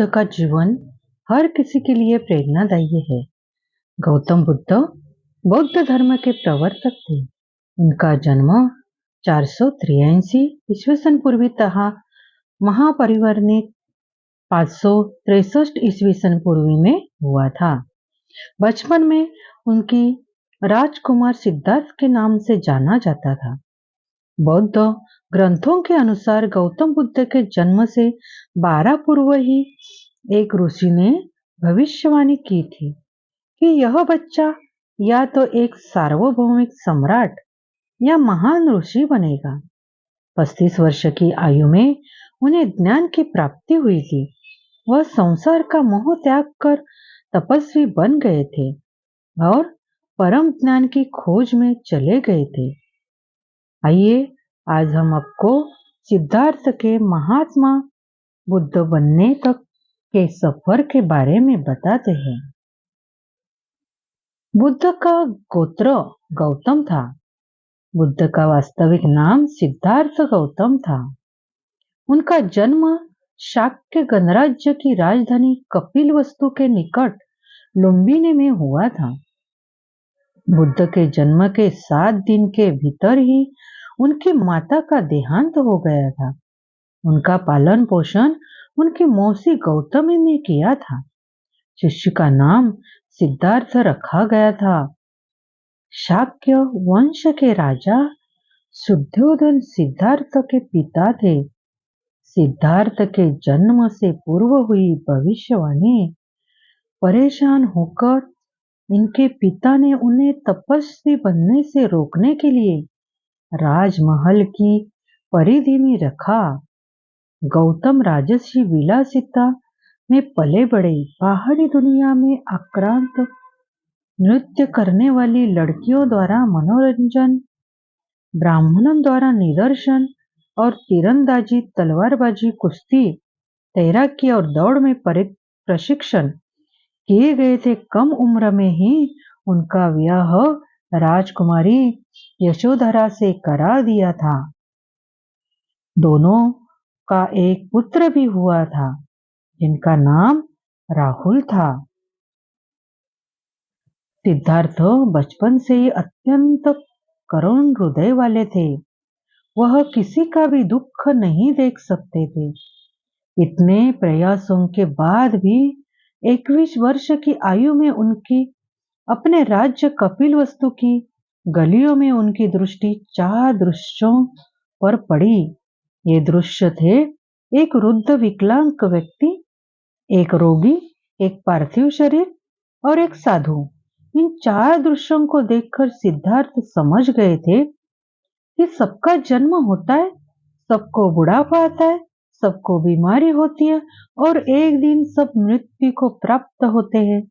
बुद्ध का जीवन हर किसी के लिए प्रेरणादायी है। गौतम बुद्ध बौद्ध धर्म के प्रवर्तक थे। उनका जन्म 483 ईस्वी पूर्वी तथा महापरिवर्तित 563 ईस्वी पूर्वी में हुआ था। बचपन में उनकी राजकुमार सिद्धार्थ के नाम से जाना जाता था। बौद्ध ग्रंथों के अनुसार गौतम बुद्ध के जन्म से 12 पूर्व ही एक ऋषि ने भविष्यवाणी की थी कि यह बच्चा या तो एक सार्वभौमिक सम्राट या महान ऋषि बनेगा। 35 वर्ष की आयु में उन्हें ज्ञान की प्राप्ति हुई थी। वह संसार का मोह त्याग कर तपस्वी बन गए थे और परम ज्ञान की खोज में चले गए थे। आइए आज हम आपको सिद्धार्थ के महात्मा बुद्ध बनने तक के सफर के बारे में बताते हैं। बुद्ध का गोत्र गौतम था। बुद्ध का वास्तविक नाम सिद्धार्थ गौतम था। उनका जन्म शाक्य गणराज्य की राजधानी कपिलवस्तु के निकट लुम्बिनी में हुआ था। बुद्ध के जन्म के 7 दिन के भीतर ही उनकी माता का देहांत हो गया था। उनका पालन पोषण उनकी मौसी गौतमी ने किया था। शिष्य का नाम सिद्धार्थ रखा गया था। शाक्य वंश के राजा शुद्धोधन सिद्धार्थ के पिता थे। सिद्धार्थ के जन्म से पूर्व हुई भविष्यवाणी परेशान होकर इनके पिता ने उन्हें तपस्वी बनने से रोकने के लिए राजमहल की परिधि में रखा। गौतम राजसी विलासिता में पले बड़े। बाहरी दुनिया में आक्रांत नृत्य करने वाली लड़कियों द्वारा मनोरंजन, ब्राह्मणों द्वारा निदर्शन और तीरंदाजी, तलवारबाजी, कुश्ती, तैराकी और दौड़ में प्रशिक्षण किए गए थे। कम उम्र में ही उनका विवाह राजकुमारी यशोधरा से करा दिया था। दोनों का एक पुत्र भी हुआ था जिनका नाम राहुल था। सिद्धार्थ बचपन से ही अत्यंत करुण हृदय वाले थे। वह किसी का भी दुख नहीं देख सकते थे। इतने प्रयासों के बाद भी 21 वर्ष की आयु में उनकी अपने राज्य कपिलवस्तु की गलियों में उनकी दृष्टि 4 दृश्यों पर पड़ी। ये दृश्य थे एक वृद्ध विकलांग व्यक्ति, एक रोगी, एक पार्थिव शरीर और एक साधु। इन 4 दृश्यों को देखकर सिद्धार्थ समझ गए थे कि सबका जन्म होता है, सबको बुढ़ापा आता है, सबको बीमारी होती है और एक दिन सब मृत्यु को प्राप्त होते हैं।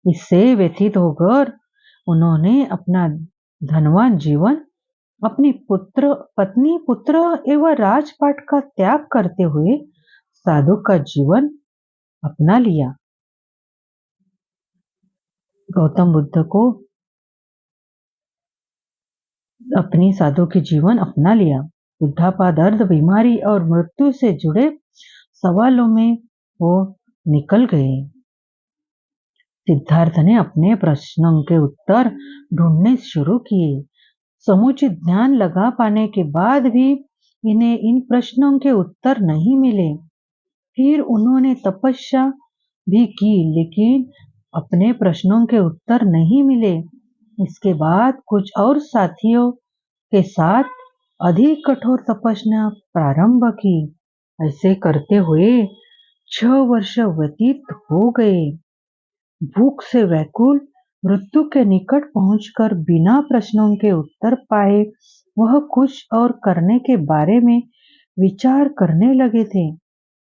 इससे व्यथित होकर उन्होंने अपना धनवान जीवन अपनी पत्नी, पुत्र एवं राजपाट का त्याग करते हुए साधु का जीवन अपना लिया। गौतम बुद्ध को अपनी साधु के जीवन अपना लिया। बुढ़ापा, दर्द, बीमारी और मृत्यु से जुड़े सवालों में वो निकल गए। सिद्धार्थ ने अपने प्रश्नों के उत्तर ढूंढने शुरू किए। समुचित ध्यान लगा पाने के बाद भी इन्हें इन प्रश्नों के उत्तर नहीं मिले। फिर उन्होंने तपस्या भी की लेकिन अपने प्रश्नों के उत्तर नहीं मिले। इसके बाद कुछ और साथियों के साथ अधिक कठोर तपस्या प्रारंभ की। ऐसे करते हुए 6 वर्ष व्यतीत हो गए। भूख से व्याकुल, मृत्यु के निकट पहुंचकर बिना प्रश्नों के उत्तर पाए वह कुछ और करने के बारे में विचार करने लगे थे।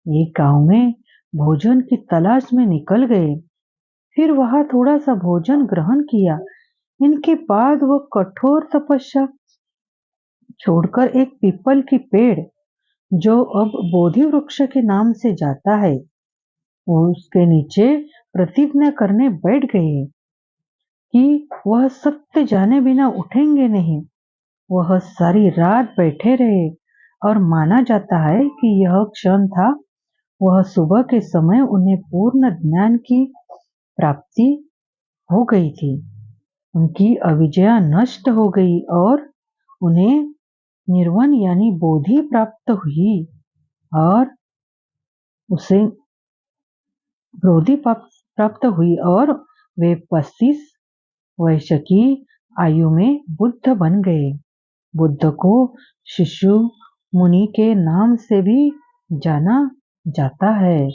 एक गांव में भोजन की तलाश में निकल गए। फिर वहां थोड़ा सा भोजन ग्रहण किया। इनके बाद वह कठोर तपस्या छोड़कर एक पीपल की पेड़, जो अब बोधि वृक्ष के नाम से जाता है, उसके नीचे प्रतिज्ञा करने बैठ गए कि वह सत्य जाने बिना उठेंगे नहीं। वह सारी रात बैठे रहे और माना जाता है कि यह क्षण था वह सुबह के समय उन्हें पूर्ण ज्ञान की प्राप्ति हो गई थी। उनकी अविद्या नष्ट हो गई और उन्हें निर्वाण यानी बोधि प्राप्त हुई और उसे बोधि प्राप्त हुई और वे 25 वर्ष की आयु में बुद्ध बन गए। बुद्ध को शिशु मुनि के नाम से भी जाना जाता है।